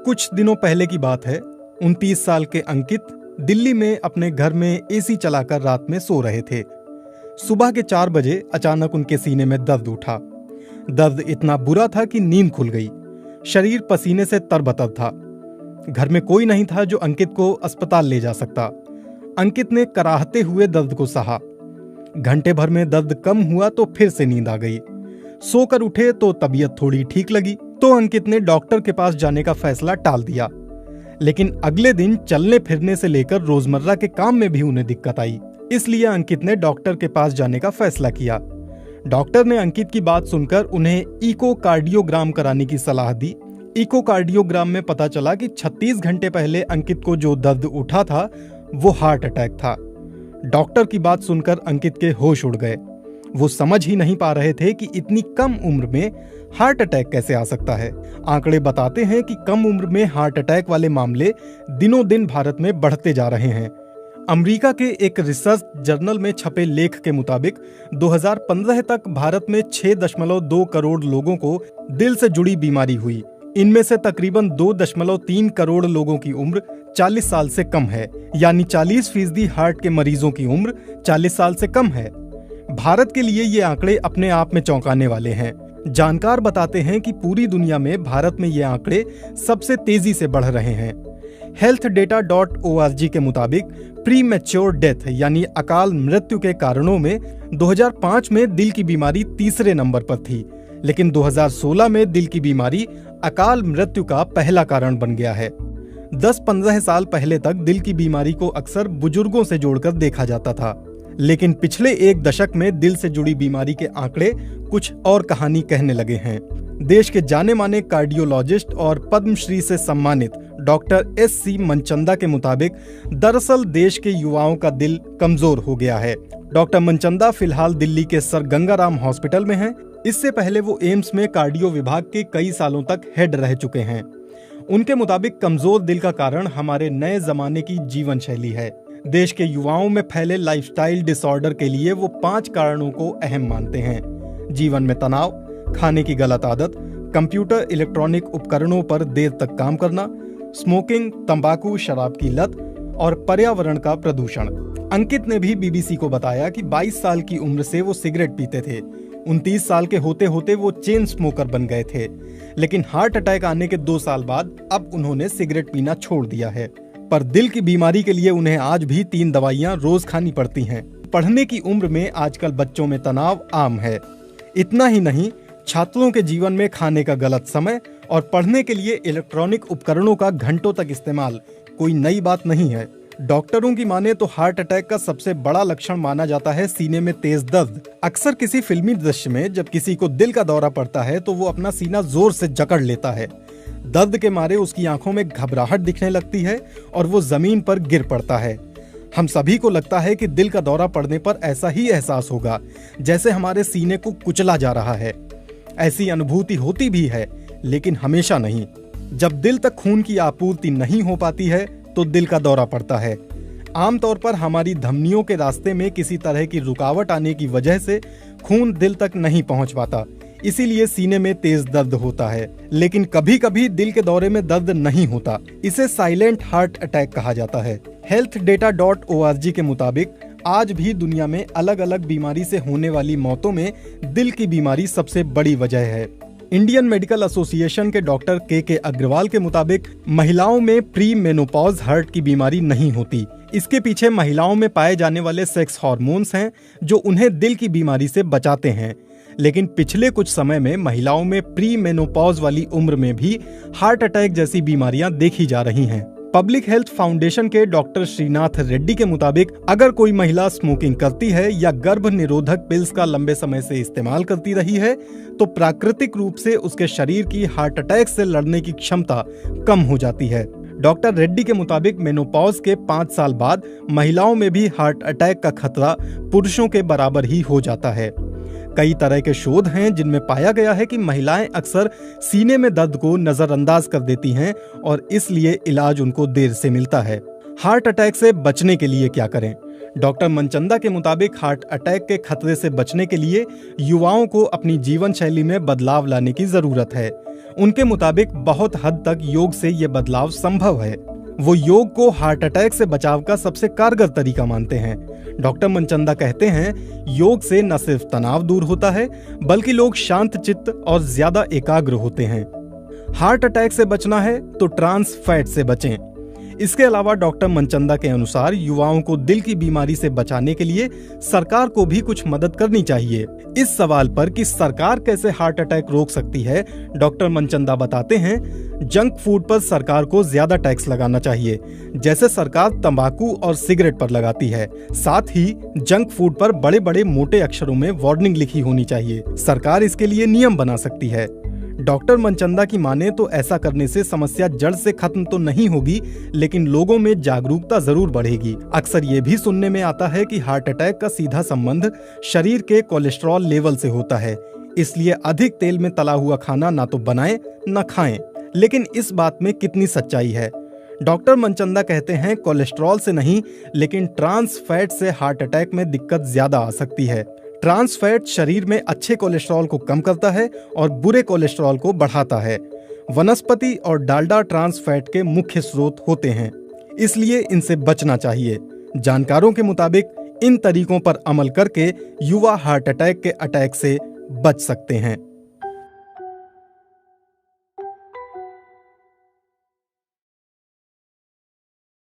कुछ दिनों पहले की बात है। 29 साल के अंकित दिल्ली में अपने घर में एसी चलाकर रात में सो रहे थे। सुबह के 4 बजे अचानक उनके सीने में दर्द उठा। दर्द इतना बुरा था कि नींद खुल गई। शरीर पसीने से तरबतर था। घर में कोई नहीं था जो अंकित को अस्पताल ले जा सकता। अंकित ने कराहते हुए दर्द को सहा। घंटे भर में दर्द कम हुआ तो फिर से नींद आ गई। सोकर उठे तो तबीयत थोड़ी ठीक लगी, तो अंकित ने डॉक्टर के पास जाने का फैसला टाल दिया। लेकिन अगले दिन चलने फिरने से लेकर रोजमर्रा के काम में भी उन्हें दिक्कत आई। इसलिए अंकित ने डॉक्टर के पास जाने का फैसला किया। डॉक्टर ने अंकित की बात सुनकर उन्हें इकोकार्डियोग्राम कराने की सलाह दी। इकोकार्डियोग्राम में पता चला कि 36 घंटे पहले अंकित को जो दर्द उठा था वो हार्ट अटैक था। डॉक्टर की बात सुनकर अंकित के होश उड़ गए। वो समझ ही नहीं पा रहे थे कि इतनी कम उम्र में हार्ट अटैक कैसे आ सकता है। आंकड़े बताते हैं कि कम उम्र में हार्ट अटैक वाले मामले दिनों दिन भारत में बढ़ते जा रहे हैं। अमेरिका के एक रिसर्च जर्नल में छपे लेख के मुताबिक 2015 तक भारत में 6.2 करोड़ लोगों को दिल से जुड़ी बीमारी हुई। इनमें से तकरीबन 2.3 करोड़ लोगों की उम्र 40 साल से कम है, यानी 40% हार्ट के मरीजों की उम्र 40 साल से कम है। भारत के लिए ये आंकड़े अपने आप में चौंकाने वाले हैं। जानकार बताते हैं कि पूरी दुनिया में भारत में ये आंकड़े सबसे तेजी से बढ़ रहे हैं। healthdata.org के मुताबिक प्री मैच्योर डेथ यानी अकाल मृत्यु के कारणों में 2005 में दिल की बीमारी तीसरे नंबर पर थी, लेकिन 2016 में दिल की बीमारी अकाल मृत्यु का पहला कारण बन गया है। 10-15 साल पहले तक दिल की बीमारी को अक्सर बुजुर्गों से जोड़कर देखा जाता था, लेकिन पिछले एक दशक में दिल से जुड़ी बीमारी के आंकड़े कुछ और कहानी कहने लगे हैं। देश के जाने माने कार्डियोलॉजिस्ट और पद्मश्री से सम्मानित डॉक्टर SC मनचंदा के मुताबिक दरअसल देश के युवाओं का दिल कमजोर हो गया है। डॉक्टर मनचंदा फिलहाल दिल्ली के सर गंगाराम हॉस्पिटल में हैं। इससे पहले वो एम्स में कार्डियो विभाग के कई सालों तक हेड रह चुके हैं। उनके मुताबिक कमजोर दिल का कारण हमारे नए जमाने की जीवन शैली है। देश के युवाओं में फैले लाइफस्टाइल डिसऑर्डर के लिए वो 5 कारणों को अहम मानते हैं। जीवन में तनाव, खाने की गलत आदत, कंप्यूटर इलेक्ट्रॉनिक उपकरणों पर देर तक काम करना, स्मोकिंग, तंबाकू, शराब की लत और पर्यावरण का प्रदूषण। अंकित ने भी BBC को बताया कि 22 साल की उम्र से वो सिगरेट पीते थे। 29 साल के होते होते वो चेन स्मोकर बन गए थे, लेकिन हार्ट अटैक आने के 2 साल बाद अब उन्होंने सिगरेट पीना छोड़ दिया है। पर दिल की बीमारी के लिए उन्हें आज भी 3 दवाइयां रोज खानी पड़ती हैं। पढ़ने की उम्र में आजकल बच्चों में तनाव आम है। इतना ही नहीं, छात्रों के जीवन में खाने का गलत समय और पढ़ने के लिए इलेक्ट्रॉनिक उपकरणों का घंटों तक इस्तेमाल कोई नई बात नहीं है। डॉक्टरों की माने तो हार्ट अटैक का सबसे बड़ा लक्षण माना जाता है सीने में तेज दर्द। अक्सर किसी फिल्मी दृश्य में जब किसी को दिल का दौरा पड़ता है तो वो अपना सीना जोर से जकड़ लेता है। दर्द के मारे उसकी आंखों में घबराहट दिखने लगती है और वो जमीन पर गिर पड़ता है। हम सभी को लगता है कि दिल का दौरा पड़ने पर ऐसा ही एहसास होगा जैसे हमारे सीने को कुचला जा रहा है। ऐसी अनुभूति होती भी है, लेकिन हमेशा नहीं। जब दिल तक खून की आपूर्ति नहीं हो पाती है तो दिल का दौरा पड़ता है। आमतौर पर हमारी धमनियों के रास्ते में किसी तरह की रुकावट आने की वजह से खून दिल तक नहीं पहुंच पाता, इसीलिए सीने में तेज दर्द होता है। लेकिन कभी कभी दिल के दौरे में दर्द नहीं होता, इसे साइलेंट हार्ट अटैक कहा जाता है। healthdata.org के मुताबिक आज भी दुनिया में अलग अलग बीमारी से होने वाली मौतों में दिल की बीमारी सबसे बड़ी वजह है। इंडियन मेडिकल एसोसिएशन के डॉक्टर के अग्रवाल के मुताबिक महिलाओं में प्री मेनोपॉज हार्ट की बीमारी नहीं होती। इसके पीछे महिलाओं में पाए जाने वाले सेक्स हार्मोन्स हैं जो उन्हें दिल की बीमारी से बचाते हैं। लेकिन पिछले कुछ समय में महिलाओं में प्री मेनोपॉज वाली उम्र में भी हार्ट अटैक जैसी बीमारियां देखी जा रही हैं। पब्लिक हेल्थ फाउंडेशन के डॉक्टर श्रीनाथ रेड्डी के मुताबिक अगर कोई महिला स्मोकिंग करती है या गर्भ निरोधक पिल्स का लंबे समय से इस्तेमाल करती रही है तो प्राकृतिक रूप से उसके शरीर की हार्ट अटैक से लड़ने की क्षमता कम हो जाती है। डॉक्टर रेड्डी के मुताबिक मेनोपॉज के 5 साल बाद महिलाओं में भी हार्ट अटैक का खतरा पुरुषों के बराबर ही हो जाता है। कई तरह के शोध हैं जिनमें पाया गया है कि महिलाएं अक्सर सीने में दर्द को नजरअंदाज कर देती हैं और इसलिए इलाज उनको देर से मिलता है। हार्ट अटैक से बचने के लिए क्या करें? डॉक्टर मनचंदा के मुताबिक हार्ट अटैक के खतरे से बचने के लिए युवाओं को अपनी जीवन शैली में बदलाव लाने की जरूरत है। उनके मुताबिक बहुत हद तक योग से ये बदलाव संभव है। वो योग को हार्ट अटैक से बचाव का सबसे कारगर तरीका मानते हैं। डॉक्टर मनचंदा कहते हैं, योग से न सिर्फ तनाव दूर होता है, बल्कि लोग शांत चित्त और ज्यादा एकाग्र होते हैं। हार्ट अटैक से बचना है तो ट्रांस फैट से बचें। इसके अलावा डॉक्टर मनचंदा के अनुसार युवाओं को दिल की बीमारी से बचाने के लिए सरकार को भी कुछ मदद करनी चाहिए। इस सवाल पर कि सरकार कैसे हार्ट अटैक रोक सकती है, डॉक्टर मनचंदा बताते हैं, जंक फूड पर सरकार को ज्यादा टैक्स लगाना चाहिए, जैसे सरकार तंबाकू और सिगरेट पर लगाती है। साथ ही जंक फूड पर बड़े बड़े मोटे अक्षरों में वार्निंग लिखी होनी चाहिए। सरकार इसके लिए नियम बना सकती है। डॉक्टर मनचंदा की माने तो ऐसा करने से समस्या जड़ से खत्म तो नहीं होगी, लेकिन लोगों में जागरूकता जरूर बढ़ेगी। अक्सर ये भी सुनने में आता है कि हार्ट अटैक का सीधा संबंध शरीर के कोलेस्ट्रॉल लेवल से होता है, इसलिए अधिक तेल में तला हुआ खाना ना तो बनाएं न खाएं। लेकिन इस बात में कितनी सच्चाई है? डॉक्टर मनचंदा कहते हैं, कोलेस्ट्रॉल से नहीं, लेकिन ट्रांस फैट से हार्ट अटैक में दिक्कत ज्यादा आ सकती है। ट्रांस फैट शरीर में अच्छे कोलेस्ट्रॉल को कम करता है और बुरे कोलेस्ट्रॉल को बढ़ाता है। वनस्पति और डालडा ट्रांस फैट के मुख्य स्रोत होते हैं, इसलिए इनसे बचना चाहिए। जानकारों के मुताबिक इन तरीकों पर अमल करके युवा हार्ट अटैक के अटैक से बच सकते हैं।